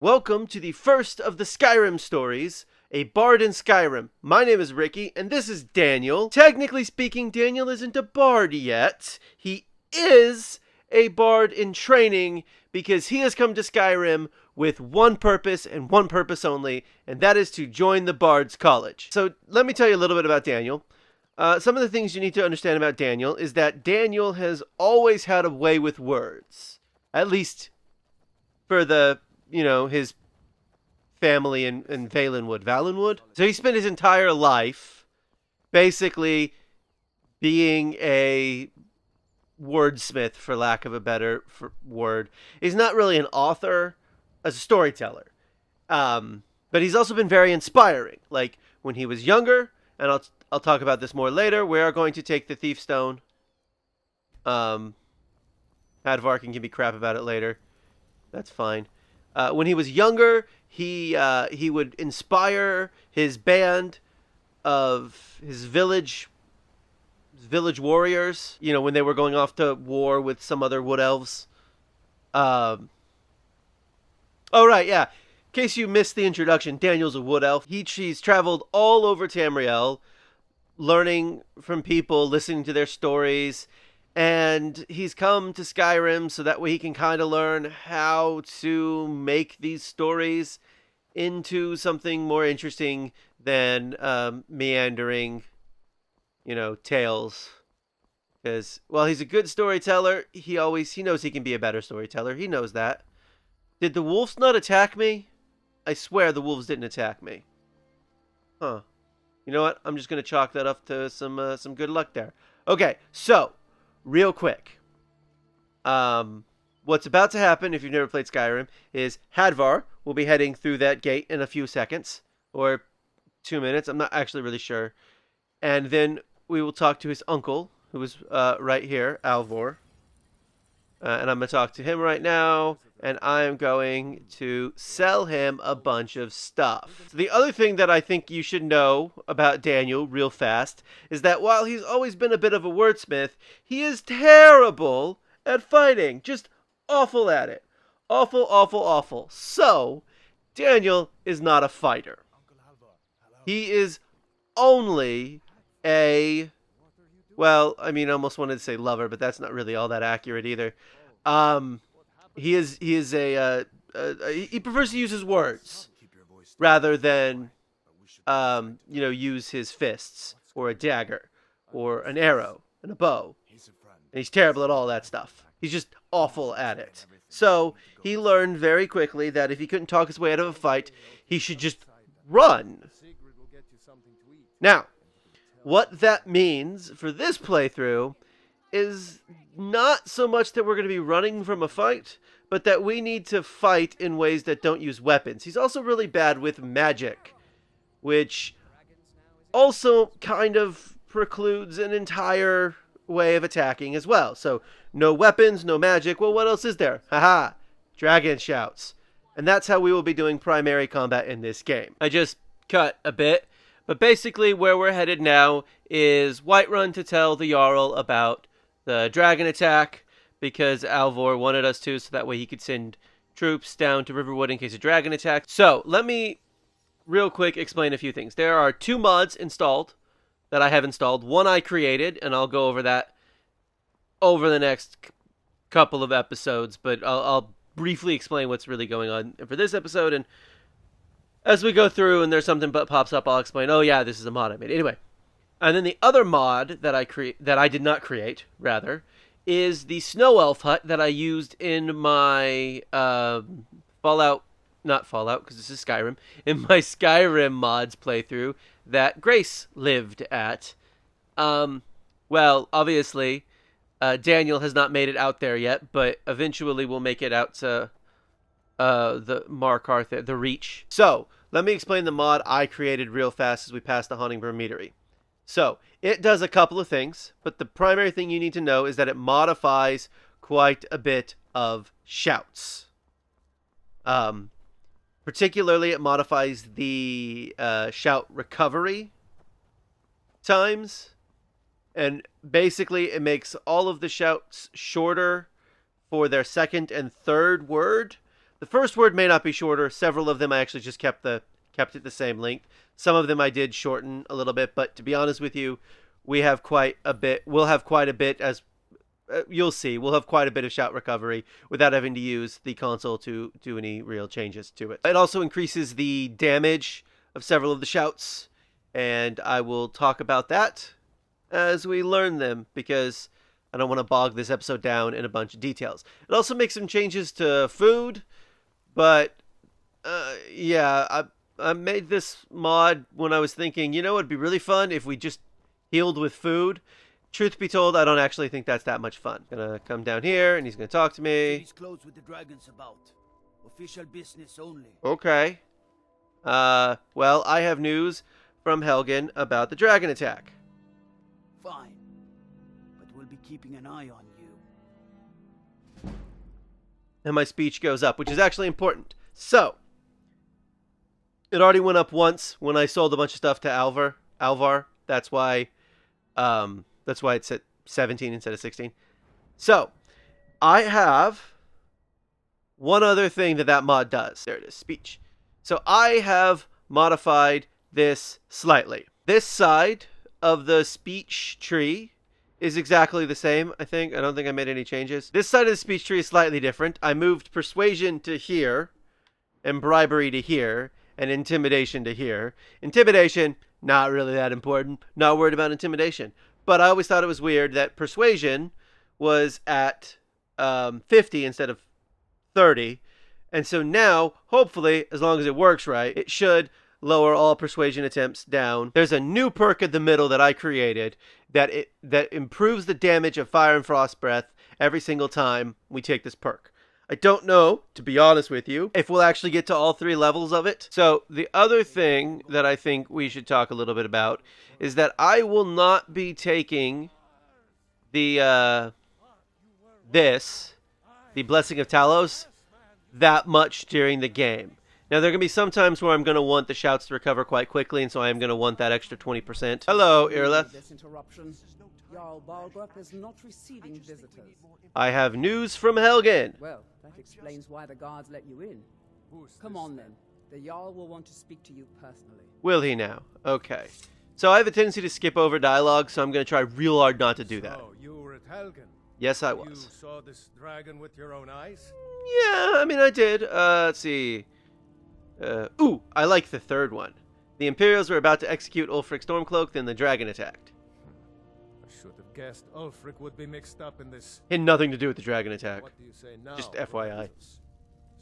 Welcome to the first of the Skyrim stories, A Bard in Skyrim. My name is Ricky, and this is Daniel. Technically speaking, Daniel isn't a bard yet. He is a bard in training because he has come to Skyrim with one purpose and one purpose only, and that is to join the Bard's College. So let me tell you a little bit about Daniel. Some of the things you need to understand about Daniel is that Daniel has always had a way with words. At least for his family in Valenwood. So he spent his entire life basically being a wordsmith, for lack of a better word. He's not really an author, as a storyteller. But he's also been very inspiring. Like, when he was younger, and I'll talk about this more later, we are going to take the Thief Stone. Hadvar can give me crap about it later. That's fine. When he was younger, he would inspire his band of his village warriors, when they were going off to war with some other wood elves. Oh, right, yeah. In case you missed the introduction, Daniel's a wood elf. He's traveled all over Tamriel, learning from people, listening to their stories, and he's come to Skyrim so that way he can kind of learn how to make these stories into something more interesting than meandering, tales. Because, while he's a good storyteller, he knows he can be a better storyteller. He knows that. Did the wolves not attack me? I swear the wolves didn't attack me. Huh. You know what? I'm just going to chalk that up to some good luck there. Okay, so real quick. What's about to happen, if you've never played Skyrim, is Hadvar will be heading through that gate in a few seconds. Or 2 minutes. I'm not actually really sure. And then we will talk to his uncle, who is right here, Alvor. And I'm going to talk to him right now. And I'm going to sell him a bunch of stuff. So the other thing that I think you should know about Daniel real fast is that while he's always been a bit of a wordsmith, he is terrible at fighting. Just awful at it. Awful, awful, awful. So, Daniel is not a fighter. He is only I almost wanted to say lover, but that's not really all that accurate either. He prefers to use his words rather than, use his fists or a dagger or an arrow and a bow. And he's terrible at all that stuff. He's just awful at it. So he learned very quickly that if he couldn't talk his way out of a fight, he should just run. Now, what that means for this playthrough is not so much that we're going to be running from a fight, but that we need to fight in ways that don't use weapons. He's also really bad with magic, which also kind of precludes an entire way of attacking as well. So, no weapons, no magic. Well, what else is there? Haha, dragon shouts. And that's how we will be doing primary combat in this game. I just cut a bit, but basically where we're headed now is Whiterun to tell the Jarl about the dragon attack, because Alvor wanted us to, so that way he could send troops down to Riverwood in case of dragon attack. So, let me real quick explain a few things. There are 2 mods installed that I have installed. One I created, and I'll go over that over the next couple of episodes, but I'll briefly explain what's really going on for this episode, and as we go through and there's something that pops up, I'll explain, oh yeah, this is a mod I made. Anyway. And then the other mod that I did not create, rather, is the Snow Elf hut that I used in my not Fallout, because this is Skyrim, in my Skyrim mods playthrough that Grace lived at. Well, obviously, Daniel has not made it out there yet, but eventually we'll make it out to the Markarth, the Reach. So, let me explain the mod I created real fast as we pass the Haunting Meadery. So, it does a couple of things, but the primary thing you need to know is that it modifies quite a bit of shouts. Particularly, it modifies the shout recovery times, and basically it makes all of the shouts shorter for their second and third word, The first word may not be shorter. Several of them I actually just kept it the same length. Some of them I did shorten a little bit, but to be honest with you, we have quite a bit. We'll have quite a bit, as you'll see. We'll have quite a bit of shout recovery without having to use the console to do any real changes to it. It also increases the damage of several of the shouts, and I will talk about that as we learn them, because I don't want to bog this episode down in a bunch of details. It also makes some changes to food, but yeah, I made this mod when I was thinking, you know, it'd be really fun if we just healed with food. Truth be told, I don't actually think that's that much fun. Gonna come down here, and he's gonna talk to me. He's closed with the dragons about. Official business only. Okay. Well, I have news from Helgen about the dragon attack. Fine. But we'll be keeping an eye on you. And my speech goes up, which is actually important. So, it already went up once when I sold a bunch of stuff to Alvar. That's why it's at 17 instead of 16. So, I have one other thing that mod does. There it is, speech. So, I have modified this slightly. This side of the speech tree is exactly the same, I think. I don't think I made any changes. This side of the speech tree is slightly different. I moved persuasion to here, and bribery to here, and intimidation to here. Intimidation, not really that important. Not worried about intimidation. But I always thought it was weird that persuasion was at 50 instead of 30. And so now, hopefully, as long as it works right, it should lower all persuasion attempts down. There's a new perk in the middle that I created that improves the damage of fire and frost breath every single time we take this perk. I don't know, to be honest with you, if we'll actually get to all 3 levels of it. So the other thing that I think we should talk a little bit about is that I will not be taking the Blessing of Talos that much during the game. Now, there are going to be some times where I'm going to want the shouts to recover quite quickly, and so I am going to want that extra 20%. Hello, Irleth. Jarl Balgrup is not receiving visitors. I have news from Helgen. Well, that explains why the guards let you in. Come on then. The Jarl will want to speak to you personally. Will he now? Okay. So I have a tendency to skip over dialogue, so I'm going to try real hard not to do that. So, you were at Helgen? Yes, I was. You saw this dragon with your own eyes? Yeah, I mean, I did. Let's see. Ooh, I like the third one. The Imperials were about to execute Ulfric Stormcloak, then the dragon attacked. I should have guessed Ulfric would be mixed up in this. Had nothing to do with the dragon attack. What do you say now? Just FYI. Brothers?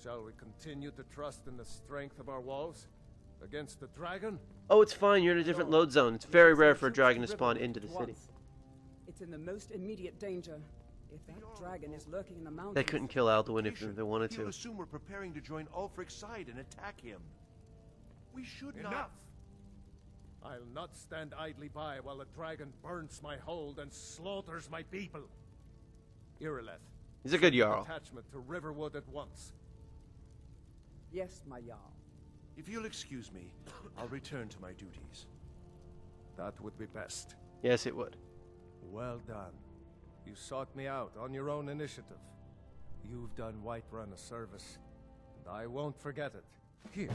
Shall we continue to trust in the strength of our walls against the dragon? Oh, it's fine. You're in a different load zone. It's very rare for a dragon to spawn into the city. It's in the most immediate danger. If that dragon is lurking in the mountains... They couldn't kill Alduin if they wanted to. You'll assume we're preparing to join Ulfric's side and attack him. We should not... Enough! I'll not stand idly by while the dragon burns my hold and slaughters my people. Irileth. He's a good Jarl. Attachment to Riverwood at once. Yes, my Jarl. If you'll excuse me, I'll return to my duties. That would be best. Yes, it would. Well done. You sought me out on your own initiative. You've done Whiterun a service, and I won't forget it. Here,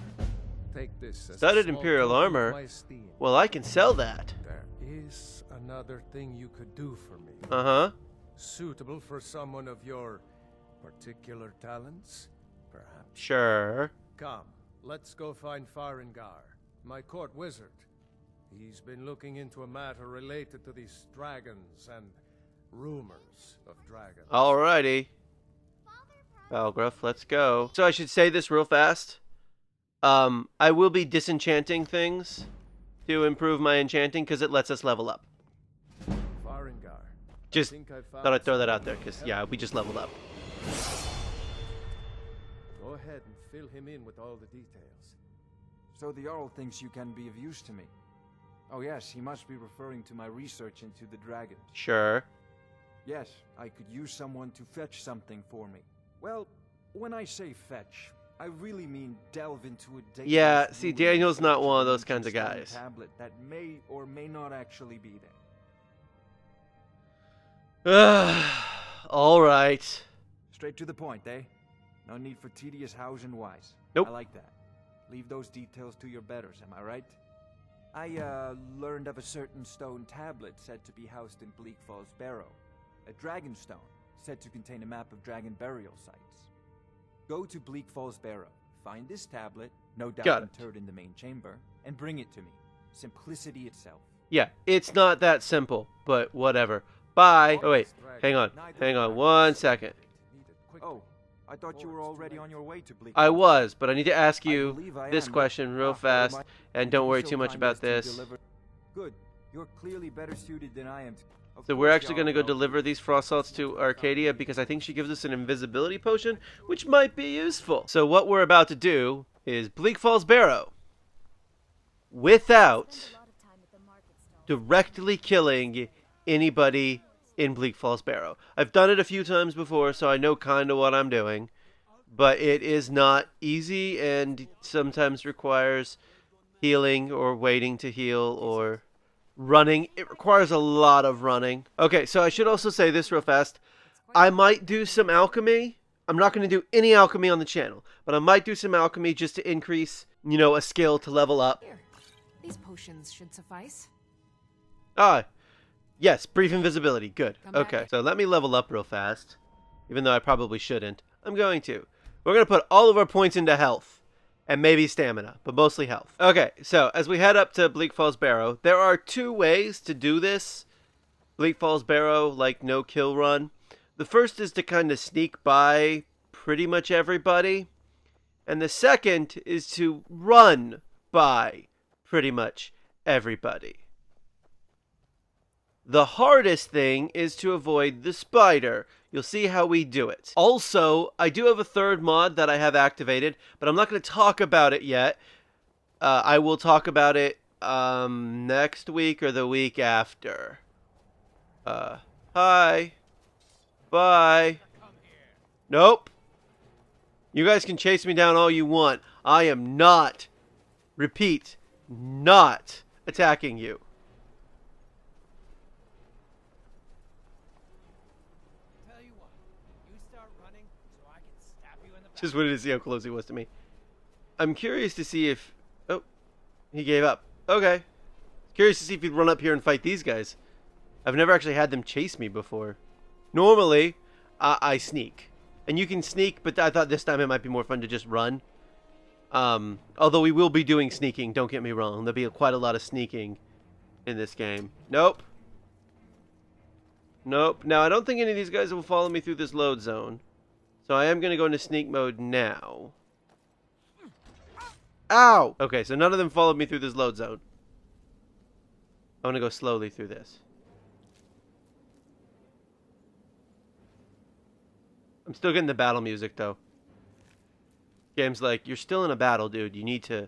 take this as Studded a small Imperial token of armor. my esteem. Well, I can sell that. There is another thing you could do for me. Uh-huh. Suitable for someone of your particular talents, perhaps. Sure. Come, let's go find Farengar, my court wizard. He's been looking into a matter related to these dragons and rumors of dragons. Alrighty. Balgruff, let's go. So I should say this real fast. I will be disenchanting things to improve my enchanting because it lets us level up. Farengar. Just thought I'd throw that out there because, yeah, we just leveled up. Go ahead and fill him in with all the details. So the Jarl thinks you can be of use to me. Oh yes, he must be referring to my research into the dragons. Sure. Yes, I could use someone to fetch something for me. Well, when I say fetch, I really mean delve into a Yeah, see, Daniel's not one of those kinds of guys. Tablet that may or may not actually be there. All right. Straight to the point, eh? No need for tedious hows and whys. Nope. I like that. Leave those details to your betters, am I right? I, learned of a certain stone tablet said to be housed in Bleak Falls Barrow. A dragon stone, said to contain a map of dragon burial sites. Go to Bleak Falls Barrow, find this tablet, no Got doubt it. interred in the main chamber, and bring it to me. Simplicity itself. Yeah, it's not that simple, but whatever. Bye. Oh, wait. Hang on. Hang on 1 second. Oh, I thought you were already on your way to Bleak I Falls. was, but I need to ask I you believe I this am, question real well, fast, my- and don't worry so too much kind about as to this. deliver- Good. You're clearly better suited than I am. Of So we're course actually y'all going to go know. deliver these frost salts to Arcadia because I think she gives us an invisibility potion, which might be useful. So what we're about to do is Bleak Falls Barrow without directly killing anybody in Bleak Falls Barrow. I've done it a few times before, so I know kind of what I'm doing, but it is not easy and sometimes requires healing or waiting to heal or running. It requires a lot of running. Okay, so I should also say this real fast. I might do some alchemy. I'm not going to do any alchemy on the channel, but I might do some alchemy just to increase, you know, a skill to level up. Here, these potions should suffice. Ah, yes, brief invisibility. Good. Come back. Okay, so let me level up real fast, even though I probably shouldn't. I'm going to. We're going to put all of our points into health. And maybe stamina, but mostly health. Okay, so as we head up to Bleak Falls Barrow, there are two ways to do this. Bleak Falls Barrow, like no kill run. The first is to kind of sneak by pretty much everybody. And the second is to run by pretty much everybody. The hardest thing is to avoid the spider. You'll see how we do it. Also, I do have a third mod that I have activated, but I'm not going to talk about it yet. I will talk about it next week or the week after. Hi. Bye. Nope. You guys can chase me down all you want. I am not, repeat, not attacking you. Just wanted to see how close he was to me. I'm curious to see if... Oh, he gave up. Okay. Curious to see if he'd run up here and fight these guys. I've never actually had them chase me before. Normally, I sneak. And you can sneak, but I thought this time it might be more fun to just run. Although we will be doing sneaking, don't get me wrong. There'll be quite a lot of sneaking in this game. Nope. Nope. Now, I don't think any of these guys will follow me through this load zone. So I am going to go into sneak mode now. Ow! Okay, so none of them followed me through this load zone. I want to go slowly through this. I'm still getting the battle music, though. Game's like, you're still in a battle, dude. You need to...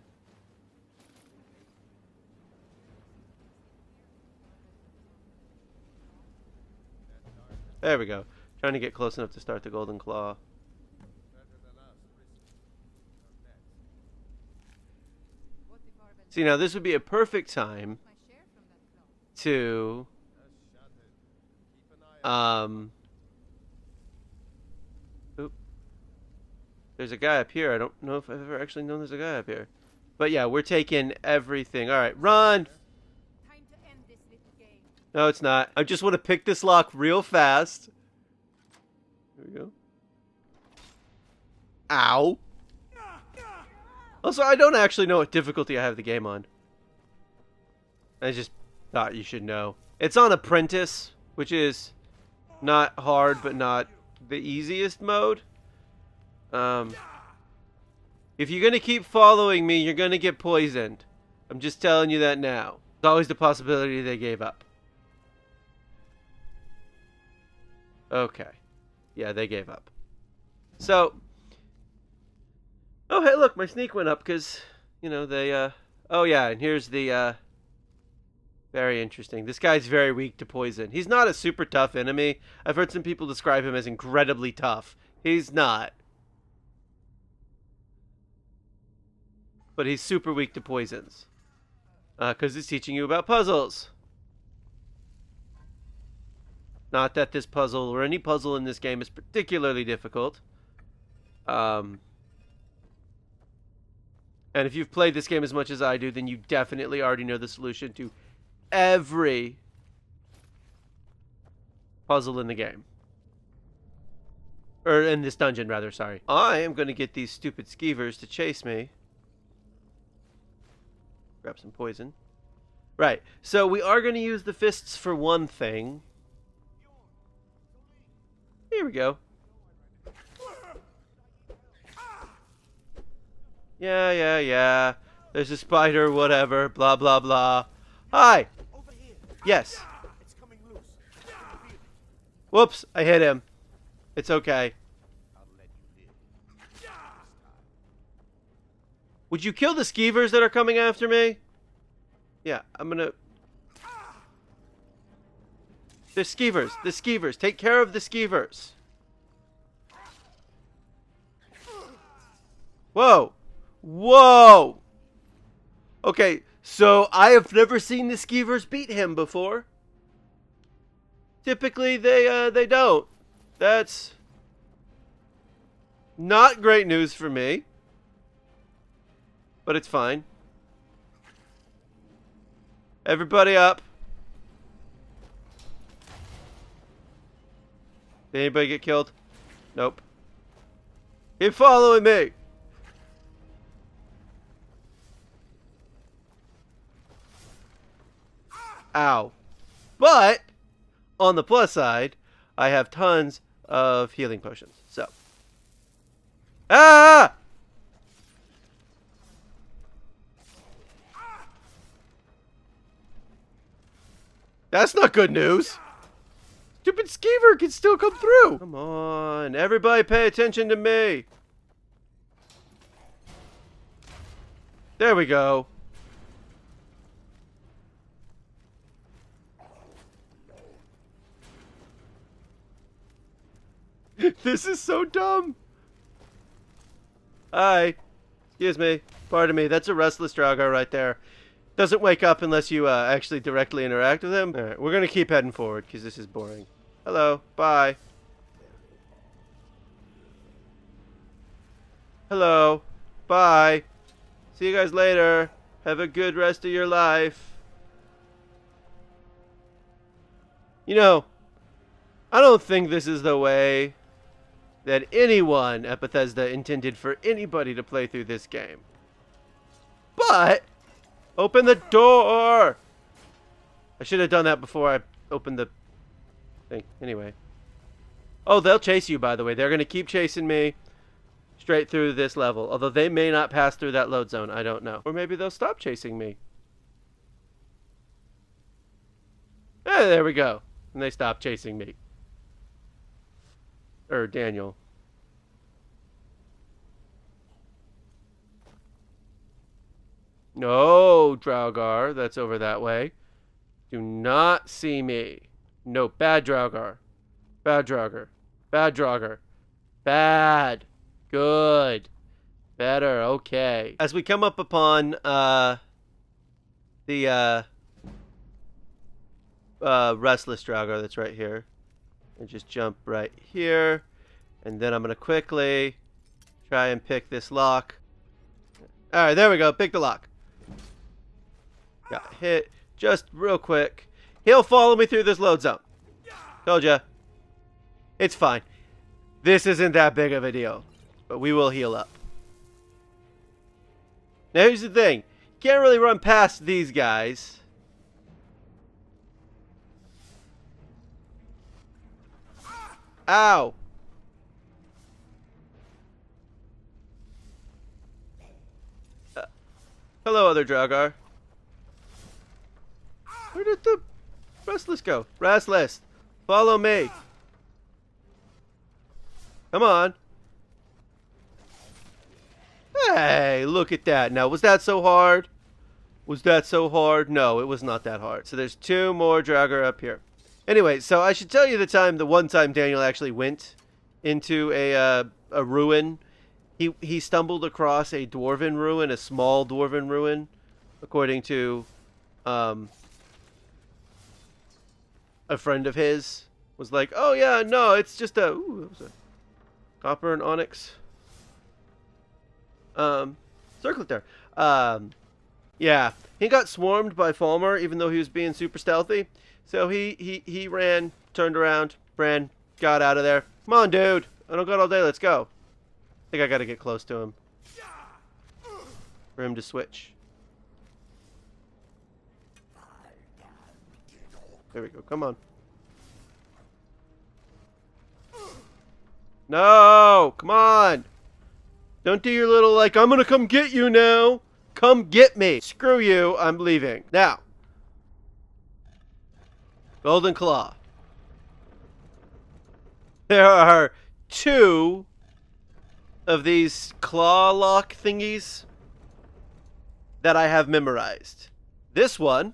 There we go. Trying to get close enough to start the Golden Claw. See, now this would be a perfect time to oop. There's a guy up here. I don't know if I've ever actually known there's a guy up here. But yeah, we're taking everything. Alright, run! No, it's not. I just want to pick this lock real fast. There we go. Ow! Also, I don't actually know what difficulty I have the game on. I just thought you should know. It's on Apprentice, which is not hard, but not the easiest mode. If you're going to keep following me, you're going to get poisoned. I'm just telling you that now. There's always the possibility they gave up. Okay. Yeah, they gave up. So... Oh, hey, look, my sneak went up because, you know, they, Oh, yeah, and here's the, Very interesting. This guy's very weak to poison. He's not a super tough enemy. I've heard some people describe him as incredibly tough. He's not. But he's super weak to poisons. Because it's teaching you about puzzles. Not that this puzzle or any puzzle in this game is particularly difficult. And if you've played this game as much as I do, then you definitely already know the solution to every puzzle in the game. Or in this dungeon, rather, sorry. I am going to get these stupid skeevers to chase me. Grab some poison. Right, so we are going to use the fists for one thing. Here we go. Yeah. There's a spider, whatever, blah, blah, blah. Hi! Yes. Whoops, I hit him. It's okay. Would you kill the skeevers that are coming after me? Yeah, I'm gonna... The skeevers. Take care of the skeevers. Whoa. Whoa! Okay, so I have never seen the skeevers beat him before. Typically, they don't. That's not great news for me. But it's fine. Everybody up. Did anybody get killed? Nope. Keep following me. Ow. But, on the plus side, I have tons of healing potions. So. Ah! That's not good news. Stupid skeever can still come through. Come on. Everybody pay attention to me. There we go. This is so dumb. Hi. Excuse me. Pardon me. That's a restless Draugr right there. Doesn't wake up unless you actually directly interact with him. Alright, we're going to keep heading forward because this is boring. Hello. Bye. Hello. Bye. See you guys later. Have a good rest of your life. You know, I don't think this is the way that anyone at Bethesda intended for anybody to play through this game. But... Open the door! I should have done that before I opened the thing. Anyway. Oh, they'll chase you, by the way. They're going to keep chasing me straight through this level. Although they may not pass through that load zone. I don't know. Or maybe they'll stop chasing me. There we go. And they stop chasing me. Or Daniel. No, Draugr, that's over that way. Do not see me. No, bad Draugr. Bad Draugr. Bad Draugr. Bad. Good. Better. Okay. As we come up upon the restless Draugr that's right here, and just jump right here, and then I'm gonna quickly try and pick this lock. All right, there we go. Pick the lock. Got hit just real quick. He'll follow me through this load zone. Told ya. It's fine. This isn't that big of a deal. But we will heal up. Now here's the thing. You can't really run past these guys. Ow. Hello, other Draugr. Where did the Restless go? Restless, follow me. Come on. Hey, look at that. Now, was that so hard? Was that so hard? No, it was not that hard. So there's two more Draugr up here. Anyway, so I should tell you the one time Daniel actually went into a ruin. He stumbled across a dwarven ruin, a small dwarven ruin, according to a friend of his was like, "Oh yeah, no, it's just a, ooh, that was a copper and onyx Circle it there. Yeah, he got swarmed by Falmer, even though he was being super stealthy. So he ran, turned around, ran, got out of there. Come on, dude. I don't got all day. Let's go. I think I got to get close to him for him to switch. There we go. Come on. No! Come on! Don't do your little, like, I'm gonna come get you now! Come get me! Screw you, I'm leaving. Now. Golden Claw. There are 2 of these claw lock thingies that I have memorized. This one.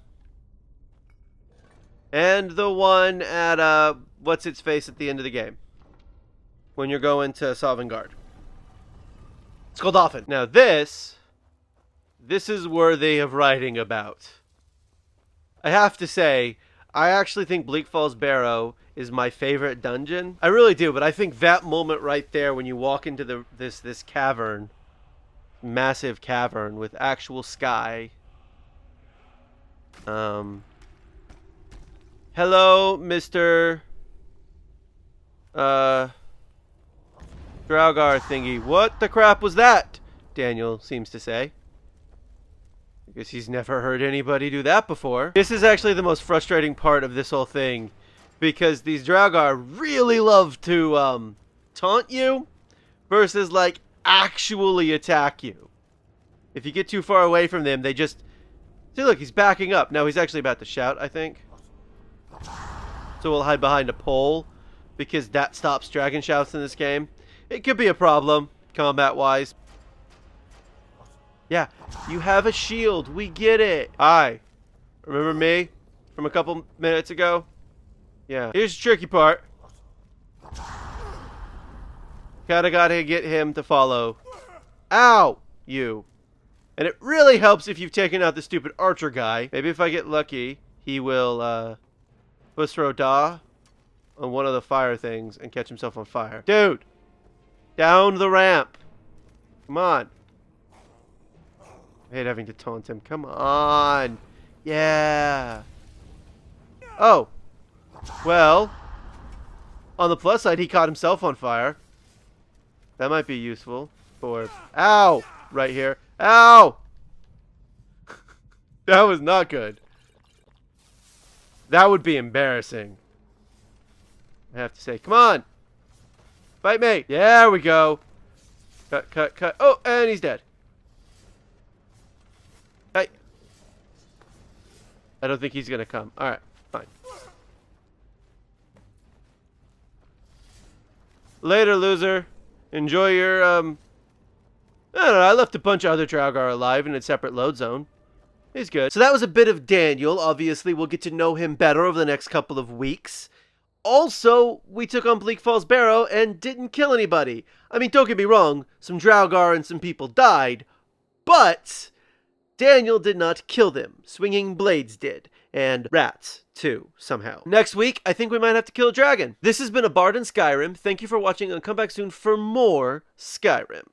And the one at, what's its face at the end of the game. When you're going to Sovngarde. It's called Dolphin. Now this is worthy of writing about. I have to say, I actually think Bleak Falls Barrow is my favorite dungeon. I really do, but I think that moment right there when you walk into this cavern, massive cavern with actual sky. Hello, Mr. Draugr thingy. What the crap was that? Daniel seems to say. I guess he's never heard anybody do that before. This is actually the most frustrating part of this whole thing, because these Draugr really love to taunt you versus like actually attack you. If you get too far away from them, they just... See, look, he's backing up. Now he's actually about to shout, I think. So we'll hide behind a pole, because that stops dragon shouts in this game. It could be a problem, combat-wise. Yeah, you have a shield. We get it. Hi. Remember me from a couple minutes ago? Yeah. Here's the tricky part. Kinda gotta get him to follow. Ow! You. And it really helps if you've taken out the stupid archer guy. Maybe if I get lucky, he will, throw Da on one of the fire things and catch himself on fire. Dude! Down the ramp! Come on. I hate having to taunt him. Come on! Yeah! Oh! Well, on the plus side, he caught himself on fire. That might be useful for... Ow! Right here. Ow! That was not good. That would be embarrassing. I have to say, come on! Fight me! Yeah, there we go. Cut, cut, cut. Oh, and he's dead. Hey. I don't think he's gonna come. Alright, fine. Later, loser. Enjoy your, I don't know, I left a bunch of other Draugr alive in a separate load zone. He's good. So that was a bit of Daniel. Obviously, we'll get to know him better over the next couple of weeks. Also, we took on Bleak Falls Barrow and didn't kill anybody. I mean, don't get me wrong, some Draugr and some people died, but Daniel did not kill them. Swinging blades did. And rats, too, somehow. Next week, I think we might have to kill a dragon. This has been A Bard in Skyrim. Thank you for watching, and come back soon for more Skyrim.